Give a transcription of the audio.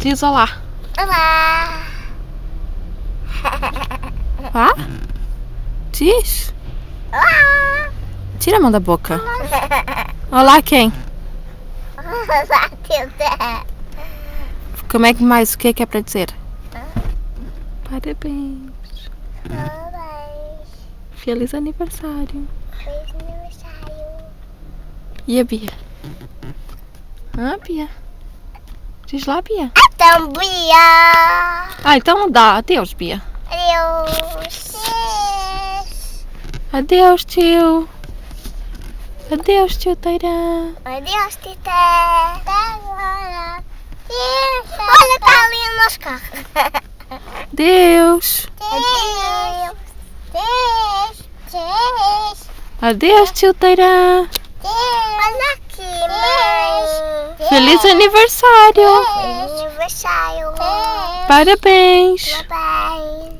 Diz olá. Olá! Vá? Diz. Olá! Tira a mão da boca. Olá quem? Olá, Tilda! Como é que mais? O que é para dizer? Parabéns. Parabéns! Feliz aniversário. Feliz aniversário! E a Bia? Bia? Diz lá, Bia. Então, Bia! Então dá. Adeus, Bia. Adeus! Adeus, tio. Adeus, tio Teirã. Adeus, Tita! Até agora! Olha, está ali o nosso carro! Adeus. Adeus! Adeus! Adeus, tio Teirã. Olha aqui, mãe! Feliz aniversário. Feliz aniversário! Parabéns. Parabéns!